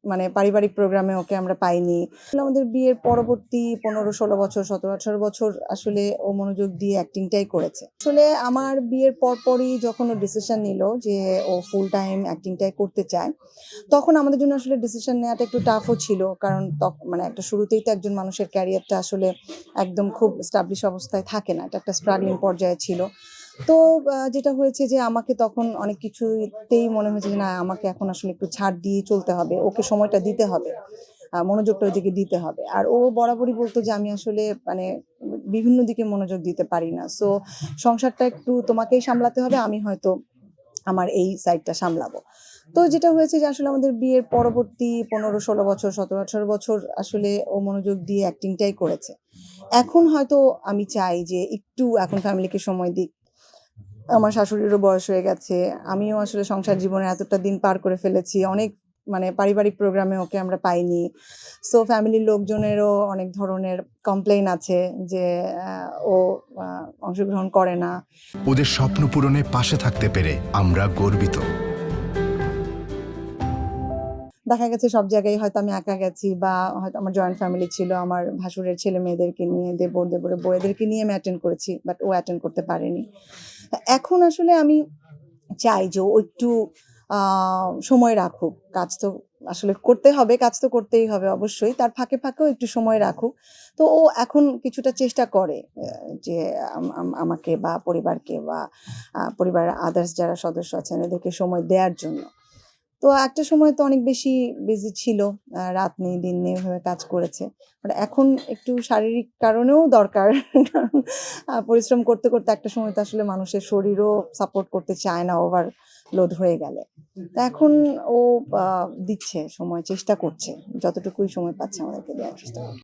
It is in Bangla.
মানে পারিবারিক প্রোগ্রামে ওকে আমরা পাইনি। আমাদের বিয়ের পরবর্তী 15-16 বছর 17-18 বছর আসলে ও মনোযোগ দিয়ে অ্যাক্টিংটাই করেছে। আসলে আমার বিয়ের পরপরই যখন ও ডিসিশন নিল যে ও ফুল টাইম অ্যাক্টিংটাই করতে চায়, তখন আমাদের জন্য আসলে ডিসিশন নেওয়াটা একটু টাফও ছিল। কারণ মানে একটা শুরুতেই তো একজন মানুষের ক্যারিয়ারটা আসলে একদম খুব এস্টাবলিশ অবস্থায় থাকে না। এটা একটা স্ট্রাগলিং পর্যায়ে ছিল। তো যেটা হয়েছে যে আমাকে তখন অনেক কিছুতেই মনে হয়েছে যে না, আমাকে এখন আসলে একটু ছাড় দিয়ে চলতে হবে। ওকে সময়টা দিতে হবে। মনোযোগটা ওইদিকে দিতে হবে। আর ও বরাবরই বলতো যে আমি আসলে মানে বিভিন্ন দিকে মনোযোগ দিতে পারি না। সো সংসারটা একটু তোমাকেই সামলাতে হবে। আমি হয়তো আমার এই সাইডটা সামলাবো। তো যেটা হয়েছে যে আসলে আমাদের বিয়ের পরবর্তী 15-16 বছর 17-18 বছর আসলে ও মনোযোগ দিয়ে অ্যাক্টিংটাই করেছে। এখন হয়তো আমি চাই যে একটু এখন ফ্যামিলিকে সময় দিক। আমার শাশুড়িরও বয়স হয়ে গেছে। আমিও আসলে সংসার জীবনে এতটা দিন পার করে ফেলেছি। অনেক মানে পারিবারিক প্রোগ্রামে ওকে আমরা পাইনি। সো ফ্যামিলির লোকজনেরও অনেক ধরনের কমপ্লেইন আছে যে ও অংশগ্রহণ করে না। ওদের স্বপ্ন পূরণে পাশে থাকতে পেরে আমরা গর্বিত। দেখা গেছে সব জায়গায় হয়তো আমি একা গেছি বা হয়তো আমার জয়েন্ট ফ্যামিলি ছিল। আমার ভাসুরের ছেলে-মেয়েদেরকে নিয়ে, দেবরের বউয়েদেরকে নিয়ে আমি অ্যাটেন্ড করেছি। বাট ও অ্যাটেন্ড করতে পারেনি। এখন আসলে আমি চাই যে ও একটু আ সময় রাখুক। কাজ তো আসলে করতে হবে, কাজ তো করতেই হবে অবশ্যই। তার ফাঁকে, ফাঁকেও একটু সময় রাখুক। তো ও এখন কিছুটা চেষ্টা করে যে আমাকে বা পরিবারকে বা পরিবারের আদার্স যারা সদস্য আছেন এদেরকে সময় দেয়ার জন্য। তো একটা সময় তো অনেক বেশি বিজি ছিল। রাত নেই, দিন নেই এভাবে কাজ করেছে। বাট এখন একটু শারীরিক কারণেও দরকার। কারণ পরিশ্রম করতে, করতে একটা সময় তো আসলে মানুষের শরীরও সাপোর্ট করতে চায় না ওভারলোড হয়ে গেলে। তো এখন ও দিচ্ছে সময়, চেষ্টা করছে। যতটুকুই সময় পাচ্ছে আমাদেরকে দেওয়ার চেষ্টা করছে।